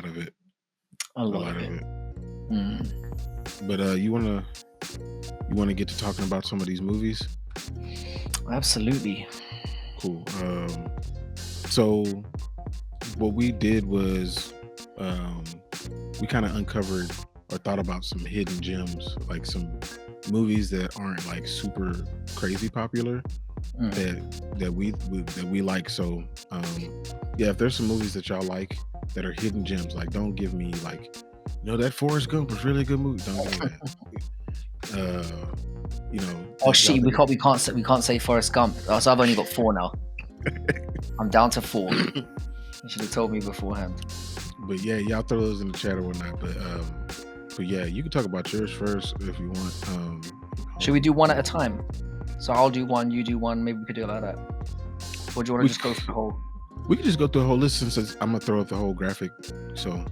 of it. A lot of it. But you wanna get to talking about some of these movies? Absolutely. Cool. So what we did was we kind of uncovered or thought about some hidden gems, like some movies that aren't like super crazy popular that we like. So yeah, if there's some movies that y'all like that are hidden gems, like don't give me like, that Forrest Gump was really a good movie. Don't give me that. Oh shit, we can't say Forrest Gump. Oh, so I've only got 4 now. I'm down to 4. You should have told me beforehand. But yeah, y'all throw those in the chat or whatnot. But yeah, you can talk about yours first if you want. Should we do one at a time? So I'll do one, you do one. Maybe we could do it like that. Or do you want to just go through the whole? We can just go through the whole list since I'm gonna throw up the whole graphic. So,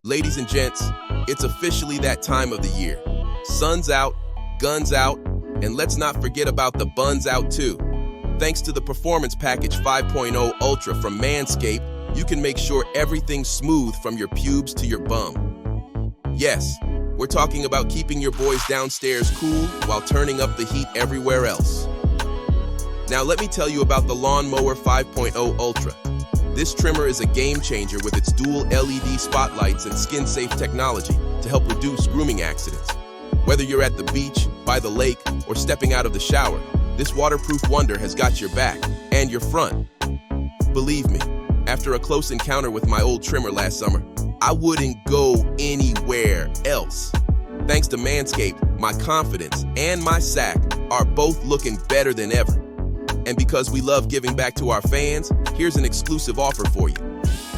ladies and gents, it's officially that time of the year. Sun's out, guns out, and let's not forget about the buns out too. Thanks to the Performance Package 5.0 Ultra from Manscaped, you can make sure everything's smooth from your pubes to your bum. Yes, we're talking about keeping your boys downstairs cool while turning up the heat everywhere else. Now let me tell you about the Lawnmower 5.0 Ultra. This trimmer is a game changer with its dual LED spotlights and skin-safe technology to help reduce grooming accidents. Whether you're at the beach, by the lake, or stepping out of the shower, this waterproof wonder has got your back and your front. Believe me, after a close encounter with my old trimmer last summer, I wouldn't go anywhere else. Thanks to Manscaped, my confidence and my sack are both looking better than ever. And because we love giving back to our fans, here's an exclusive offer for you.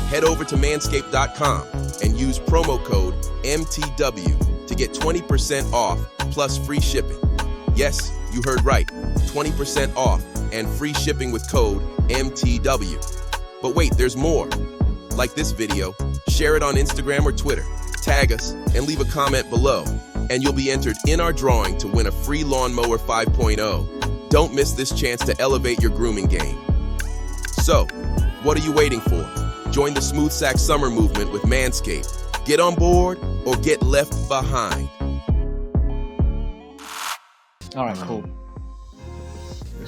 Head over to manscaped.com and use promo code MTW to get 20% off plus free shipping. Yes, you heard right, 20% off and free shipping with code MTW. But wait, there's more. Like this video, share it on Instagram or Twitter, tag us, and leave a comment below, and you'll be entered in our drawing to win a free Lawnmower 5.0. Don't miss this chance to elevate your grooming game. So, what are you waiting for? Join the Smooth Sack Summer movement with Manscaped. Get on board or get left behind. All right, cool.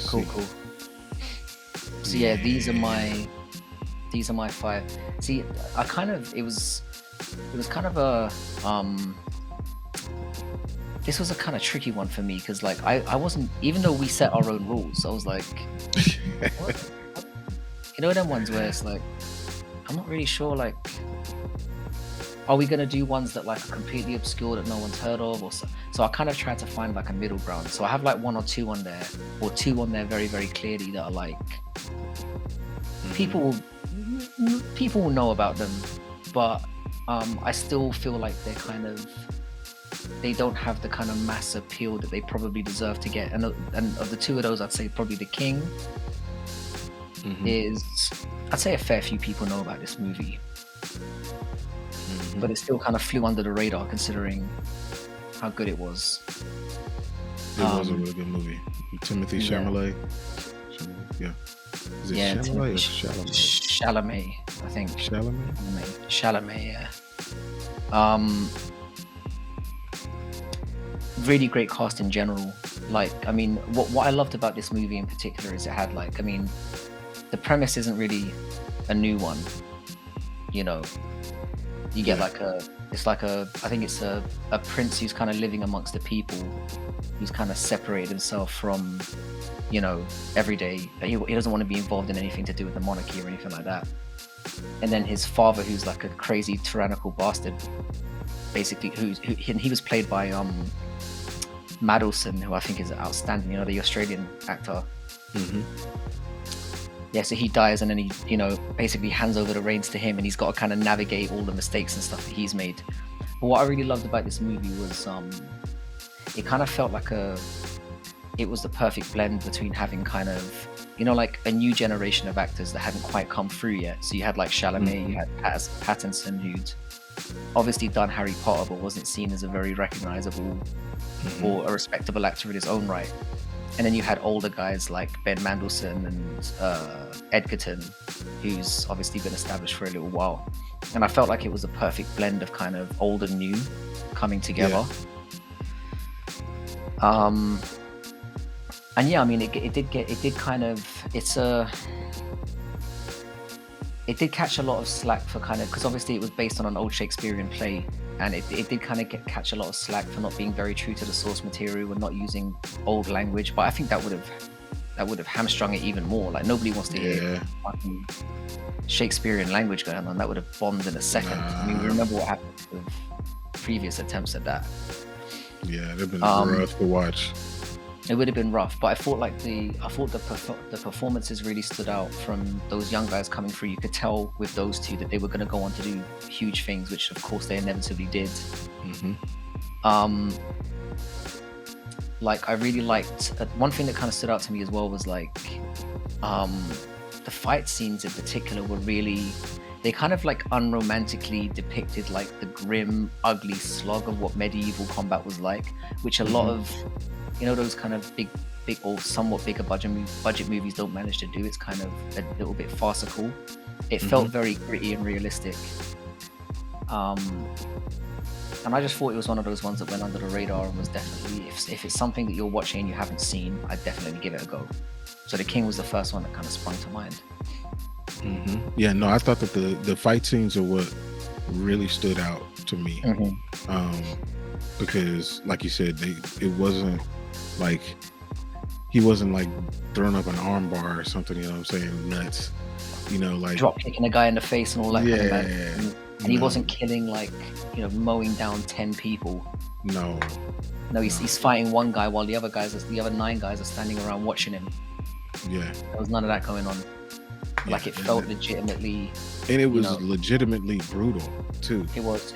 Cool. So yeah, these are my 5. See, it was kind of a this was a kind of tricky one for me because like I wasn't, even though we set our own rules, I was like, what? You know them ones where it's like, I'm not really sure, like, are we gonna do ones that like are completely obscure that no one's heard of, or so I kind of tried to find like a middle ground. So I have like 1 or 2 on there, or 2 on there very, very clearly that are like people will know about them, but I still feel like they don't have the kind of mass appeal that they probably deserve to get. And of the 2 of those, I'd say probably The King is, I'd say a fair few people know about this movie, but it still kind of flew under the radar considering how good it was. It was a really good movie. Timothy Chalamet. Yeah. Is it Chalamet or Chalamet, I think. Chalamet, yeah. Really great cast in general. Like, I mean, what I loved about this movie in particular is it had like, I mean, the premise isn't really a new one. You know, you get like I think it's a prince who's kind of living amongst the people, who's kind of separated himself from, you know, every day. He doesn't want to be involved in anything to do with the monarchy or anything like that. And then his father, who's like a crazy tyrannical bastard, basically, he was played by Madelson, who I think is outstanding, you know, the Australian actor. Yeah, so he dies and then he, you know, basically hands over the reins to him, and he's got to kind of navigate all the mistakes and stuff that he's made. But what I really loved about this movie was it kind of felt like it was the perfect blend between having kind of, you know, like a new generation of actors that hadn't quite come through yet. So you had like Chalamet, you had Pattinson, who'd obviously done Harry Potter but wasn't seen as a very recognizable or a respectable actor in his own right. And then you had older guys like Ben Mandelson and Edgerton, who's obviously been established for a little while. And I felt like it was a perfect blend of kind of old and new coming together. And yeah, I mean, it did catch a lot of slack for kind of, because obviously it was based on an old Shakespearean play, and it did kind of catch a lot of slack for not being very true to the source material and not using old language. But I think that would have hamstrung it even more. Like, nobody wants to hear fucking Shakespearean language going on. That would have bombed in a second. I mean, we remember what happened with previous attempts at that. Yeah, they've been rough to watch. It would have been rough, but I thought the performances really stood out from those young guys coming through. You could tell with those two that they were going to go on to do huge things, which of course they inevitably did. Like, I really liked one thing that kind of stood out to me as well was like the fight scenes in particular were really, they kind of like unromantically depicted like the grim, ugly slog of what medieval combat was like, which a lot of, you know, those kind of big or somewhat bigger budget movies don't manage to do. It's kind of a little bit farcical. It felt very gritty and realistic. And I just thought it was one of those ones that went under the radar and was definitely, if it's something that you're watching and you haven't seen, I'd definitely give it a go. So The King was the first one that kind of sprung to mind. Yeah, no, I thought that the fight scenes are what really stood out to me. Because like you said, it wasn't like, he wasn't like throwing up an arm bar or something, you know what I'm saying, nuts, you know, like drop kicking a guy in the face and all that kind of bad. And he wasn't killing, like, you know, mowing down 10 people. No, he's fighting one guy while the other 9 guys are standing around watching him. Yeah, there was none of that going on. Like, it felt legitimately, and it was legitimately brutal too. It was,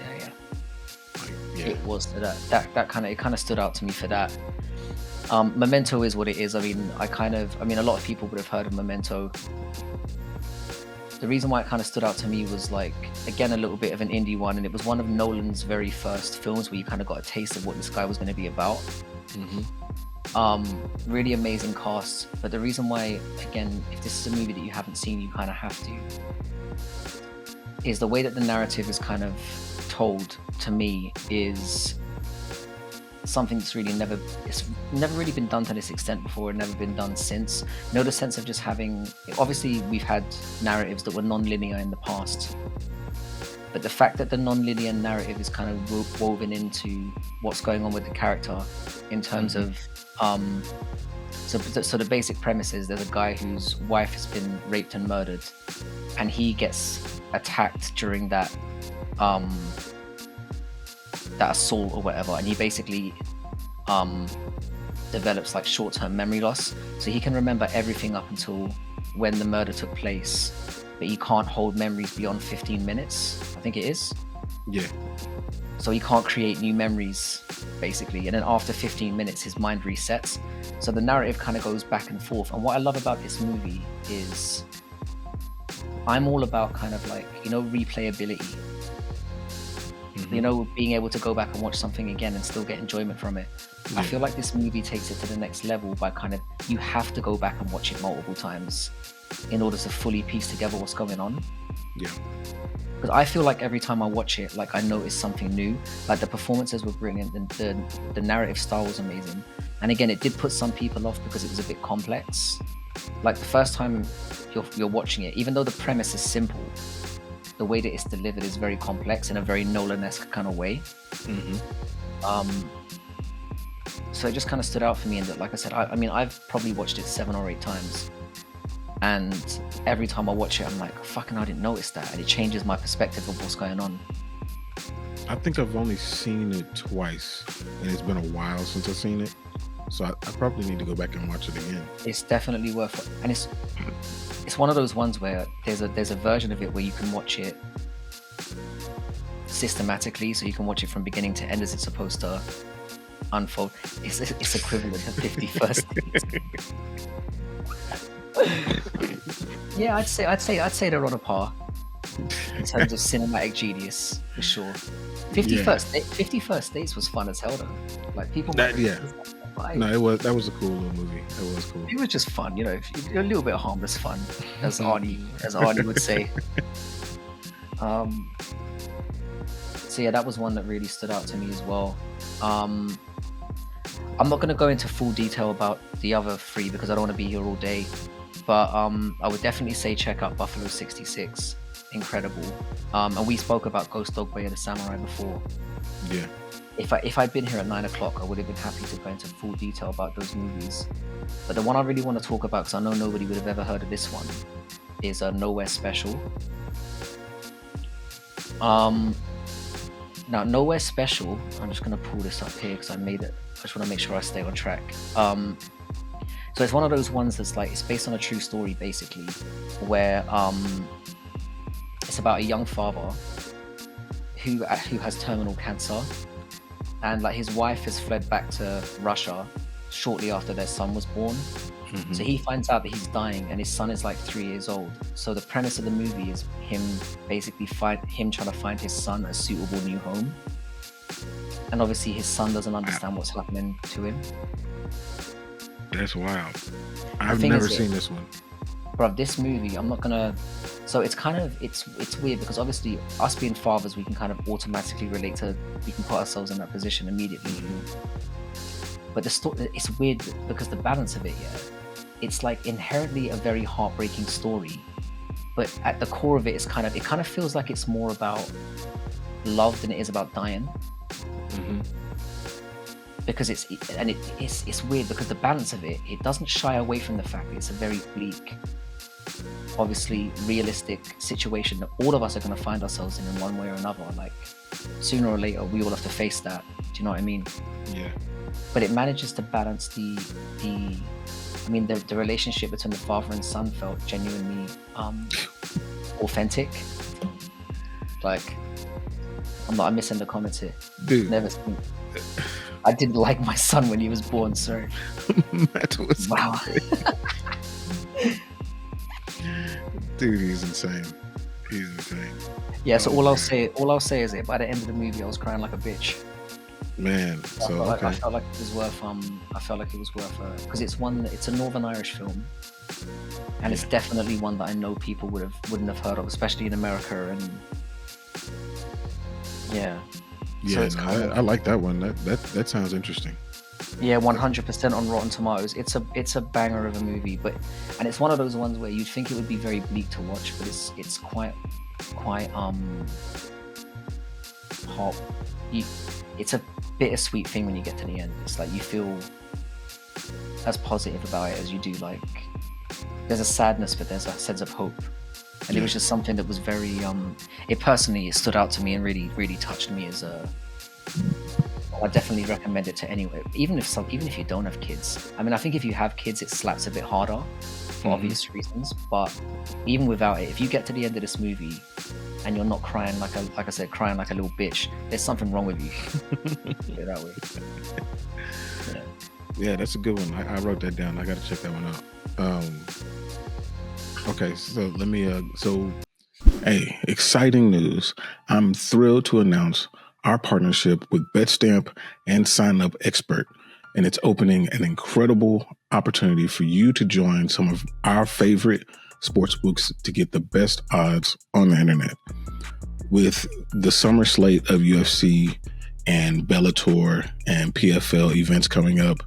it was that kind of stood out to me for that. Memento is what it is. I mean, a lot of people would have heard of Memento. The reason why it kind of stood out to me was, like, again, a little bit of an indie one, and it was one of Nolan's very first films where you kind of got a taste of what this guy was going to be about. Really amazing cast, but the reason why, again, if this is a movie that you haven't seen, you kind of have to, is the way that the narrative is kind of told to me is something that's really never really been done to this extent before, and never been done since. You know, the sense of just having, obviously we've had narratives that were non-linear in the past, but the fact that the non-linear narrative is kind of woven into what's going on with the character in terms of so the basic premise is there's a guy whose wife has been raped and murdered, and he gets attacked during that assault or whatever, and he basically develops like short-term memory loss, so he can remember everything up until when the murder took place, but he can't hold memories beyond 15 minutes, I think it is. So he can't create new memories, basically, and then after 15 minutes his mind resets. So the narrative kind of goes back and forth, and what I love about this movie is I'm all about kind of like, you know, replayability. You know, being able to go back and watch something again and still get enjoyment from it. I feel like this movie takes it to the next level by kind of, you have to go back and watch it multiple times in order to fully piece together what's going on. Because I feel like every time I watch it, like, I notice something new. Like, the performances were brilliant, the narrative style was amazing, and again, it did put some people off because it was a bit complex. Like, the first time you're watching it, even though the premise is simple, the way that it's delivered is very complex in a very Nolan-esque kind of way. So it just kind of stood out for me, and that, like I said, I mean, I've probably watched it 7 or 8 times, and every time I watch it, I'm like, fucking, I didn't notice that, and it changes my perspective of what's going on. I think I've only seen it twice, and it's been a while since I've seen it, so I probably need to go back and watch it again. It's definitely worth it, and it's one of those ones where there's a version of it where you can watch it systematically, so you can watch it from beginning to end as it's supposed to unfold. It's equivalent to 50 First Dates. Yeah, I'd say they're on a par in terms of cinematic genius, for sure. 50 First Dates was fun as hell though. Like, people But No, that was a cool little movie. That was cool. it was just fun, a little bit of harmless fun, as Arnie would say. So yeah, that was one that really stood out to me as well. I'm not going to go into full detail about the other three because I don't want to be here all day. But I would definitely say check out Buffalo 66. Incredible. And we spoke about Ghost Dog Way of the Samurai before. Yeah. If I'd been here at 9 o'clock, I would have been happy to go into full detail about those movies. But the one I really want to talk about, because I know nobody would have ever heard of this one, is Nowhere Special. Now, Nowhere Special, I'm just going to pull this up here because I made it. I just want to make sure I stay on track. So it's one of those ones that's like, it's based on a true story, basically, where it's about a young father who has terminal cancer, and like his wife has fled back to Russia shortly after their son was born. Mm-hmm. So he finds out that he's dying, and his son is like 3 years old. So the premise of the movie is him basically trying to find his son a suitable new home. And obviously his son doesn't understand what's happening to him. That's wild. I've never seen this one. Bruv, this movie, I'm not gonna... So it's kind of, it's weird because obviously us being fathers, we can kind of automatically relate to, we can put ourselves in that position immediately. But the story, it's weird because the balance of it, it's like inherently a very heartbreaking story. But at the core of it, it kind of feels like it's more about love than it is about dying. Mm-hmm. Because it's weird because the balance of it doesn't shy away from the fact that it's a very bleak, obviously realistic situation that all of us are going to find ourselves in one way or another. Like sooner or later we all have to face that. Do you know what I mean? Yeah. But it manages to balance the relationship between the father and son felt genuinely authentic. Like I'm missing the comments here. Dude. Never seen. I didn't like my son when he was born, sorry. That was wow. Dude, he's insane. He's insane. Yeah, so all I'll say is that by the end of the movie I was crying like a bitch. Man, I felt like it was worth because it's a Northern Irish film. And it's definitely one that I know people wouldn't have heard of, especially in America. And yeah. Yeah, so I like that one. That sounds interesting. Yeah, 100% on Rotten Tomatoes. It's a banger of a movie, and it's one of those ones where you'd think it would be very bleak to watch, but it's quite hot. It's a bittersweet thing when you get to the end. It's like you feel as positive about it as you do. Like there's a sadness, but there's a sense of hope. And it was just something that was very it stood out to me and really, really touched me as I definitely recommend it to anyone, even if you don't have kids. I mean, I think if you have kids, it slaps a bit harder for obvious reasons. But even without it, if you get to the end of this movie and you're not crying like I said, crying like a little bitch, there's something wrong with you. Put it that way. Yeah, that's a good one. I wrote that down. I got to check that one out. Okay, so let me, hey, exciting news. I'm thrilled to announce our partnership with BetStamp and Sign Up Expert, and it's opening an incredible opportunity for you to join some of our favorite sportsbooks to get the best odds on the internet. With the summer slate of UFC and Bellator and PFL events coming up,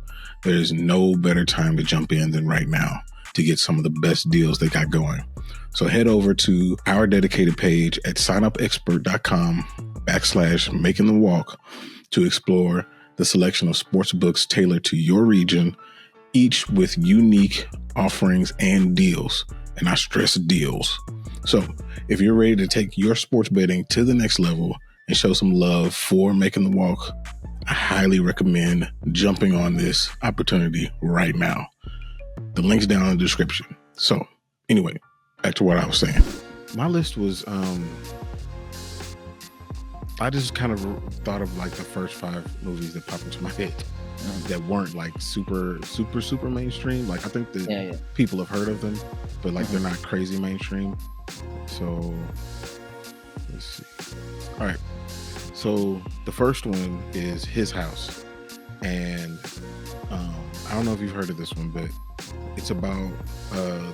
there's no better time to jump in than right now to get some of the best deals they got going. So head over to our dedicated page at signupexpert.com/makingthewalk to explore the selection of sports books tailored to your region, each with unique offerings and deals. And I stress deals. So if you're ready to take your sports betting to the next level and show some love for Making the Walk, I highly recommend jumping on this opportunity right now. The link's down in the description. So anyway, back to what I was saying. My list was, I just kind of thought of like the first 5 movies that popped into my head that weren't like super mainstream. Like I think that people have heard of them, but like they're not crazy mainstream. So let's see. All right. So the first one is His House. and I don't know if you've heard of this one, but it's about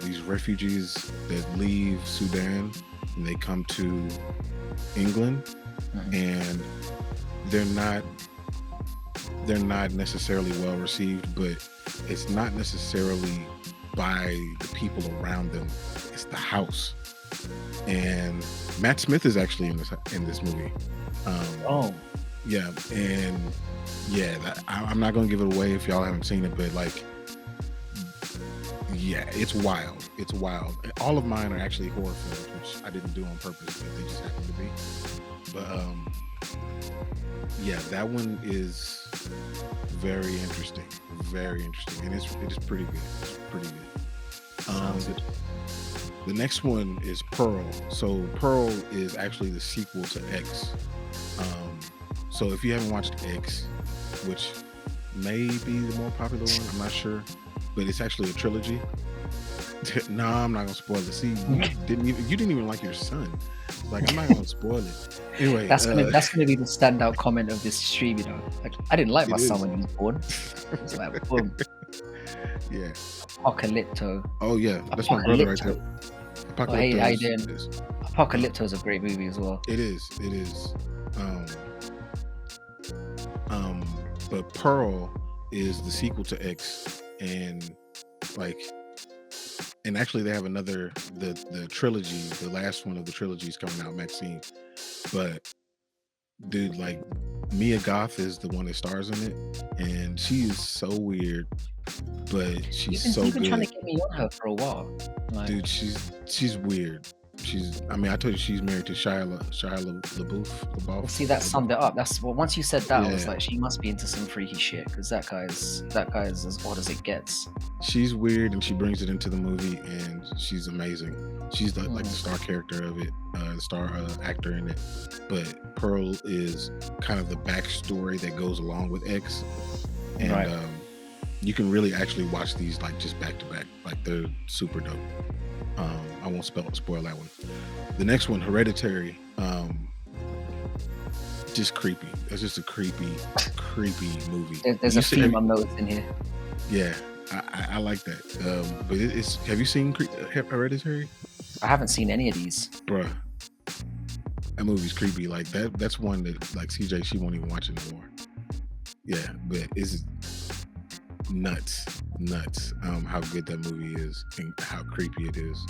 these refugees that leave Sudan and they come to England, and they're not necessarily well received, but it's not necessarily by the people around them, it's the house. And Matt Smith is actually in this movie. Oh, Yeah, and yeah, I'm not gonna give it away if y'all haven't seen it, but like, yeah, it's wild. It's wild. All of mine are actually horror films, which I didn't do on purpose, but they just happen to be. But yeah, that one is very interesting, and it is pretty good. It's pretty good. sounds good. The next one is Pearl. So Pearl is actually the sequel to X. So if you haven't watched X, which may be the more popular one, I'm not sure, but it's actually a trilogy. No, I'm not gonna spoil it. See, you didn't even like your son. Like, I'm not gonna spoil it. Anyway, That's gonna be the standout comment of this stream, you know. Like, I didn't like my son when he was born. It's like, boom, yeah. Apocalypto. Oh yeah, that's my brother right there. Oh, hey, how you doing? is- Apocalypto is a great movie as well. It is. But Pearl is the sequel to X, and like, and actually they have another the trilogy. The last one of the trilogy is coming out, Maxine. But dude, like, Mia Goth is the one that stars in it, and she is so weird, but she's so You've been good. trying to get me on her for a while. Like, Dude, she's weird. I mean, I told you she's married to Shia LaBeouf. well, see, that summed it up. That's well. Once you said that, I was Yeah. like, she must be into some freaky shit because that guy is as odd as it gets. She's weird, and she brings it into the movie, and she's amazing. She's like the star character of it, the star actor in it. But Pearl is kind of the backstory that goes along with X, and Right. You can really actually watch these like just back to back. Like, they're super dope. I won't spoil that one. The next one, Hereditary, just creepy. It's just a creepy movie. There's You a said- theme I'm noticing here. Yeah, I like that. But it's. Have you seen Hereditary? I haven't seen any of these. Bruh, that movie's creepy. Like, that's one that, like, CJ, she won't even watch anymore. Yeah, but it's nuts. How good that movie is and how creepy it is.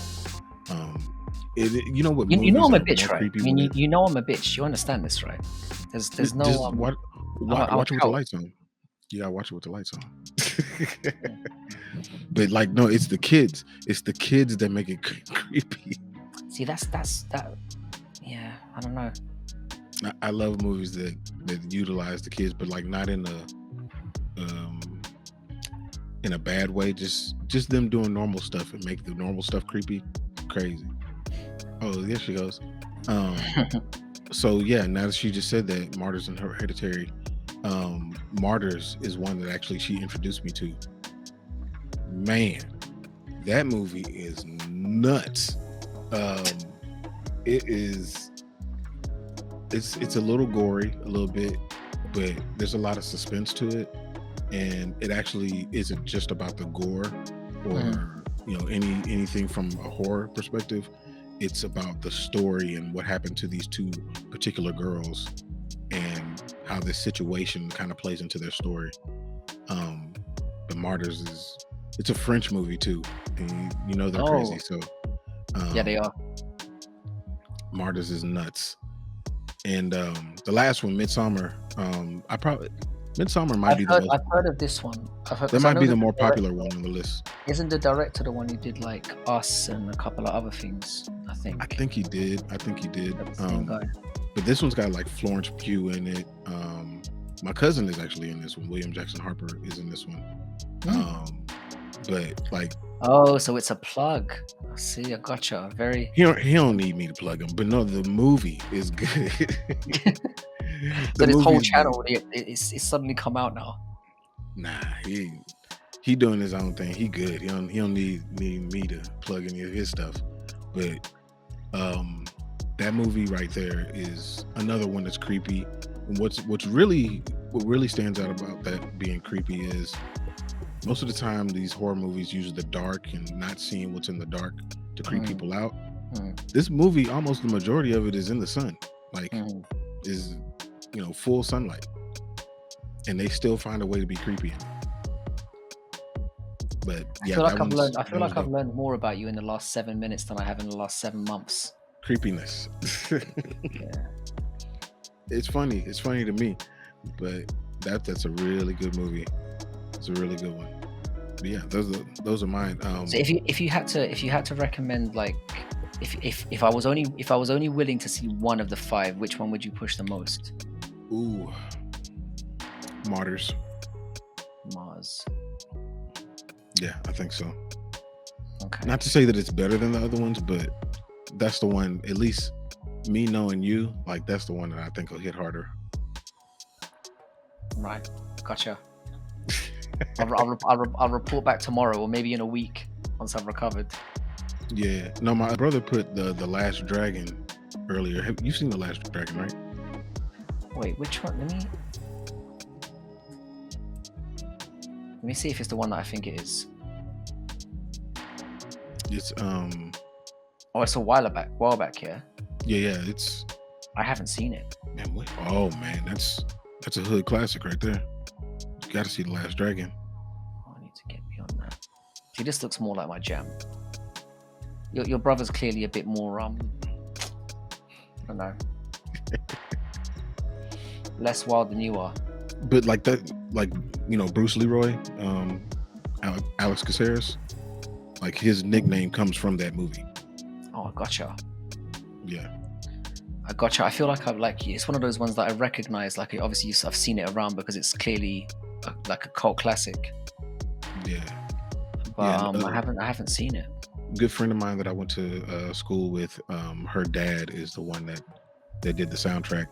You know what? You know I'm a movies are bitch, more right? I creepy mean, when you know I'm a bitch. You understand this, right? There's no just I'm watch a it with the coward. lights on. You gotta watch it with the lights on. But like, no, it's the kids. It's the kids that make it creepy. See, that's that. Yeah, I don't know. I love movies that utilize the kids, but like not in a bad way. Just them doing normal stuff and make the normal stuff creepy. Crazy. Oh, there she goes. So yeah, now that she just said that, Martyrs and Hereditary. Martyrs is one that actually she introduced me to. Man, that movie is nuts. It's a little gory, a little bit, but there's a lot of suspense to it, and it actually isn't just about the gore or anything from a horror perspective. It's about the story and what happened to these two particular girls and how this situation kind of plays into their story. But Martyrs it's a French movie too, and you know they're crazy, so Yeah, they are. Martyrs is nuts. And the last one, Midsummer, Midsummer might be the most. I've heard of this one. That might be the more popular one on the list. Isn't the director the one who did like Us and a couple of other things? I think. I think he did. That's the same guy. But this one's got like Florence Pugh in it. My cousin is actually in this one. William Jackson Harper is in this one. But like, Oh, so it's a plug. I see, I gotcha. Very. he don't need me to plug him. But no, the movie is good. So this whole movie's channel, it's suddenly come out now. Nah, he doing his own thing. He good. He don't need me to plug any of his stuff. But that movie right there is another one that's creepy. And what's what really stands out about that being creepy is most of the time these horror movies use the dark and not seeing what's in the dark to creep Mm, people out. mm, This movie, almost the majority of it is in the sun, like mm. is full sunlight, and they still find a way to be creepy in it. But I yeah, feel like I that feel was like I've dope. learned more about you in the last 7 minutes than I have in the last 7 months. Creepiness. Yeah. It's funny. It's funny to me, but that's a really good movie. It's a really good one. But yeah, those are mine. So if you had to recommend, like, if I was only willing to see one of the five, which one would you push the most? Ooh, Martyrs. Mars. Yeah, I think so. Okay. Not to say that it's better than the other ones, but that's the one. At least me knowing you, like that's the one that I think will hit harder. Right. Gotcha. I'll report back tomorrow, or maybe in a week once I've recovered. Yeah. No, my brother put the Last Dragon earlier. Have you seen the Last Dragon, right? Wait, which one? Let me see if it's the one that I think it is. It's Oh, it's a while back, yeah. yeah. It's I haven't seen it. man. Oh man, that's a hood classic right there. You got to see the Last Dragon. Oh, I need to get beyond that. See, this looks more like my jam. Your brother's clearly a bit more I don't know, less wild than you are. But like that, like Bruce Leroy, Alex Caceres, like his nickname comes from that movie. Oh, I gotcha. Yeah. I gotcha. I feel like it's one of those ones that I recognize. Like, obviously, I've seen it around because it's clearly like a cult classic. Yeah. But Yeah, I haven't seen it. good friend of mine that I went to school with, her dad is the one that did the soundtrack.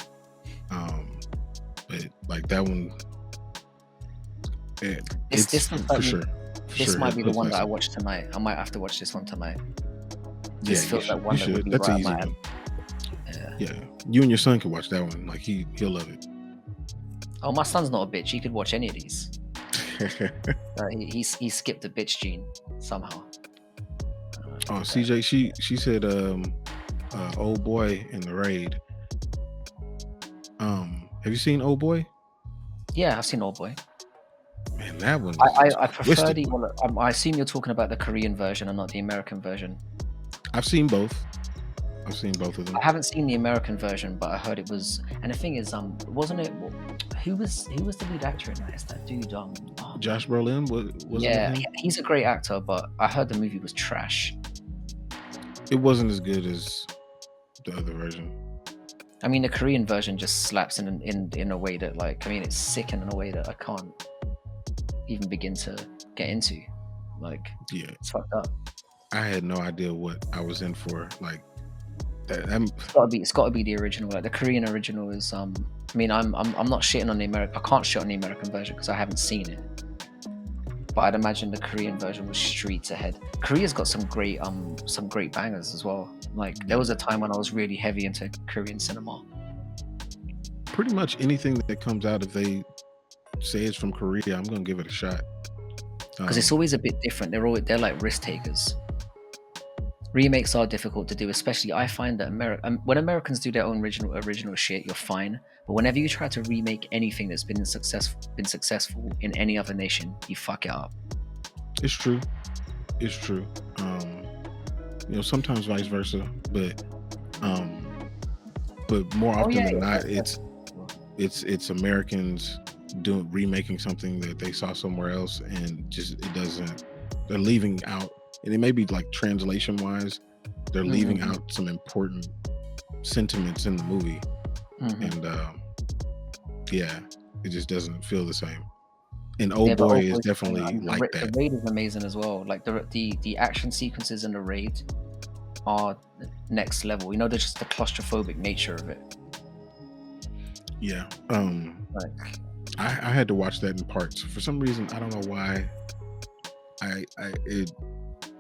But like that one, it's looks for like sure. this might be the hood one that I classic. watch tonight. I might have to watch this one tonight. Yeah, This feels like one you that would should. be That's right up easy. my One. alley. Yeah. Yeah, you and your son can watch that one. Like he'll love it. Oh, my son's not a bitch. He could watch any of these. He skipped the bitch gene somehow. Oh, CJ, she said, Old Boy in the Raid. Have you seen Old Boy? Yeah, I've seen Old Boy. Man, that one. I prefer twisted. I assume you're talking about the Korean version and not the American version. I've seen both. I've seen both of them. I haven't seen the American version, but I heard it was. And the thing is, wasn't it? Who was the lead actor in that? It's that dude. Josh Brolin was yeah, it him? he's a great actor, but I heard the movie was trash. It wasn't as good as the other version. I mean, the Korean version just slaps in a way that, like, I mean, it's sick in a way that I can't even begin to get into. Like, Yeah, it's fucked up. I had no idea what I was in for. Like that. It's got to be the original. Like, the Korean original is. I mean, I'm not shitting on the American. I can't shit on the American version because I haven't seen it. But I'd imagine the Korean version was streets ahead. Korea's got some great bangers as well. Like, there was a time when I was really heavy into Korean cinema. Pretty much anything that comes out, if they say it's from Korea, I'm gonna give it a shot. Because it's always a bit different. They're like risk takers. Remakes are difficult to do, especially I find that when Americans do their own original shit, you're fine. But whenever you try to remake anything that's been successful in any other nation, you fuck it up. It's true. It's true. Sometimes vice versa, but more often than not, it's Americans remaking something that they saw somewhere else, and just they're leaving out, and it may be like translation wise, they're leaving out some important sentiments in the movie, and it just doesn't feel the same. And Old Boy is definitely like that. The Raid is amazing as well. Like the action sequences in the Raid are next level. There's just the claustrophobic nature of it. Yeah. Like, I had to watch that in parts for some reason. I don't know why.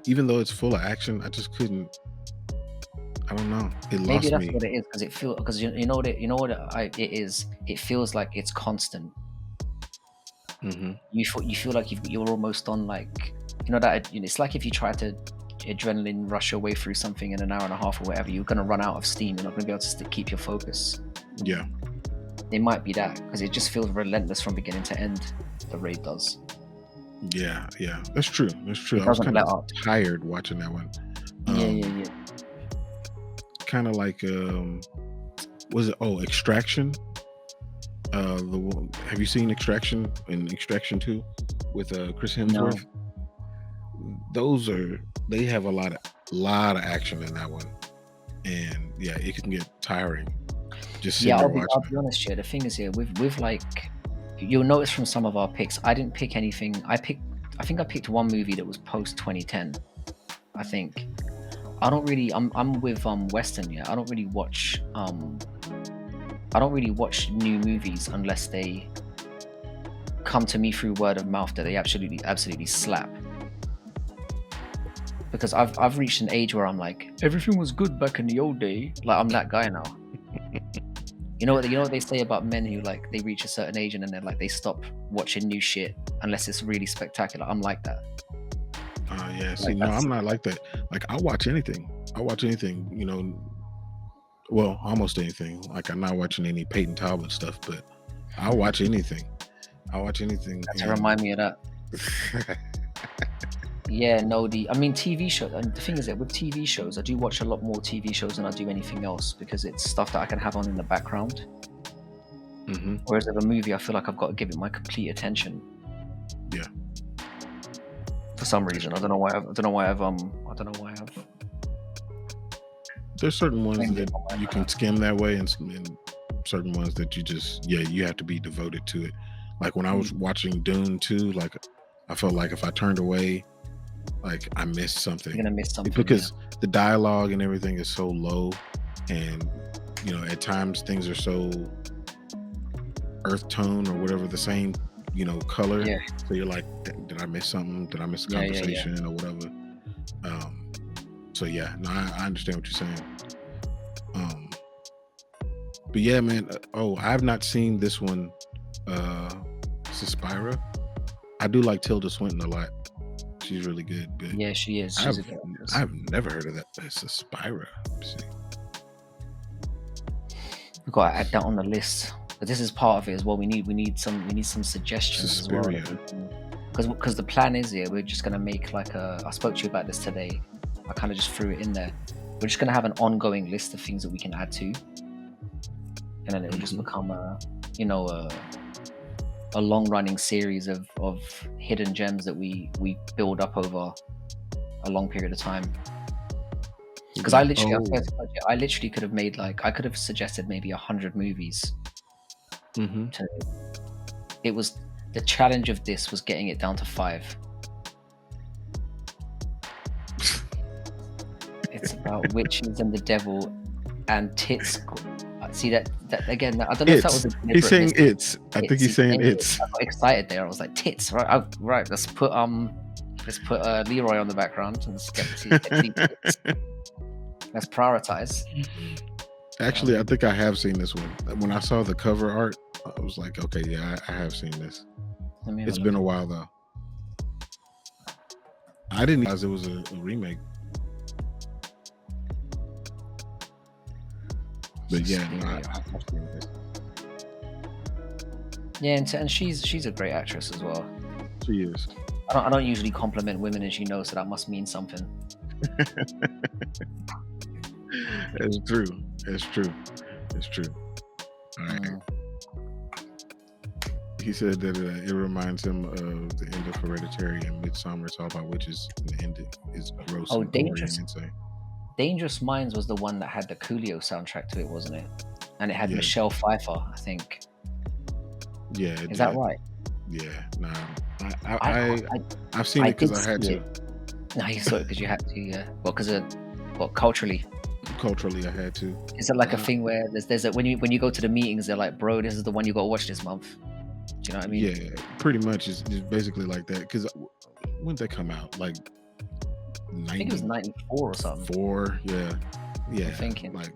Even though it's full of action, I just couldn't. I don't know. It lost me. Maybe that's what it is, because you know what it is. It feels like it's constant. You feel like you're almost on like, that it's like if you try to adrenaline rush your way through something in an hour and a half or whatever, you're going to run out of steam. You're not going to be able to keep your focus. Yeah. It might be that, because it just feels relentless from beginning to end. The raid does. Yeah, that's true. I was kind of tired watching that one. Yeah. Kind of like was it Extraction? Have you seen Extraction and Extraction 2 with Chris Hemsworth? No. They have a lot of action in that one, and yeah, it can get tiring. Just I'll be honest here. The thing is here with like, you'll notice from some of our picks, I didn't pick anything. I think I picked one movie that was post 2010. I think I'm with Western. Yeah, I don't really watch new movies unless they come to me through word of mouth that they absolutely slap. Because I've reached an age where I'm like, everything was good back in the old day. Like, I'm that guy now. You know what they say about men who, like, they reach a certain age and then they're like, they stop watching new shit unless it's really spectacular. I'm like that. Yeah. See, no, I'm not like that. Like, I'll watch anything. Well, almost anything. Like, I'm not watching any Peyton Talbot stuff, but I'll watch anything. To remind me of that. Yeah, no, TV shows, and the thing is that with TV shows, I do watch a lot more TV shows than I do anything else, because it's stuff that I can have on in the background. Whereas with a movie, I feel like I've got to give it my complete attention. Yeah. For some reason, I don't know why I've. There's certain ones that you can skim that way, and certain ones that you have to be devoted to it. Like when I was watching Dune 2, like I felt like if I turned away, like I missed something. You're gonna miss something because the dialogue and everything is so low, and at times things are so earth tone or whatever, the same color. Yeah. So you're like, did I miss something? Did I miss a conversation or whatever? So yeah, no, I understand what you're saying. But yeah, man. I've not seen this one. Suspira. I do like Tilda Swinton a lot. She's really good. But yeah, she is. I've never heard of that. Suspira. We've got to add that on the list. But this is part of it as well. We need some suggestions as well. Because the plan is here, we're just gonna make like I spoke to you about this today. I kind of just threw it in there. We're just gonna have an ongoing list of things that we can add to, and then it will just become a long-running series of hidden gems that we build up over a long period of time. Because I literally could have made I could have suggested maybe 100 movies. It was the challenge of this was getting it down to 5. It's about witches and the devil and tits. See that again? I don't know if that was. He's saying it's. I think he's saying it's. I got excited there. I was like tits, right? Right. Let's put Leroy on the background and let's get tits. Let's prioritize. Actually, I think I have seen this one. When I saw the cover art, I was like, okay, yeah, I have seen this. It's been a while though. I didn't realize it was a remake. But yeah, I've seen this. Yeah, and she's a great actress as well. She is. I don't usually compliment women, as you know, so that must mean something. It's true. All right. He said that it reminds him of the end of Hereditary and Midsommar. It's all about witches, and the end is gross. Oh, Dangerous Minds was the one that had the Coolio soundtrack to it, wasn't it? And it had Michelle Pfeiffer, I think. Yeah. Is that right? Yeah. Nah. I've seen it because I had to. No, you saw it because you had to. Yeah. Well, because culturally. Culturally, I had to. Is it like a thing where there's when you go to the meetings, they're like, bro, this is the one you got to watch this month. Do you know what I mean? Yeah, pretty much. It's basically like that. Because when did they come out? Like 90, I think it was 94 or something. 4, yeah. I'm thinking. Let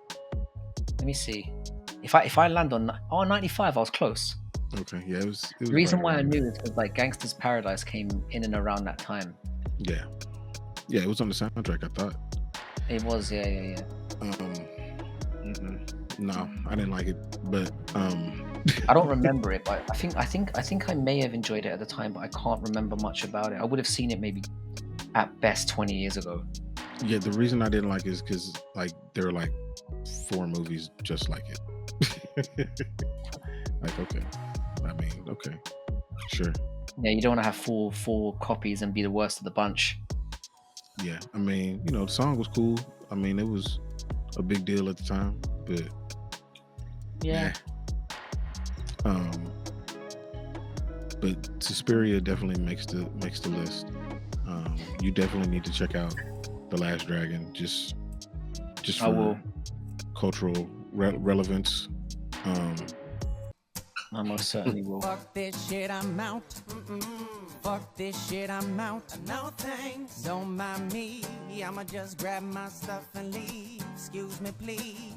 me see. If I land on 95, I was close. Okay, yeah, it The was right reason why I around there. knew is because like Gangsta's Paradise came in and around that time. Yeah, yeah, it was on the soundtrack. I thought. It was, yeah, yeah, yeah. No, I didn't like it, but I don't remember it, but I think I may have enjoyed it at the time, but I can't remember much about it. I would have seen it maybe at best 20 years ago. yeah, the reason I didn't like it is because like there are like 4 movies just like it. Like, okay, I mean, okay, sure, Yeah, you don't want to have four copies and be the worst of the bunch. yeah. I mean, the song was cool. I mean, it was a big deal at the time, but Yeah. yeah. Um, but Suspiria definitely makes the list. You definitely need to check out The Last Dragon, just I will. for cultural relevance. I most certainly will. Fuck this shit, I'm out. Fuck this shit, I'm out. No thanks. Don't mind me. I'ma just grab my stuff and leave. Excuse me, please.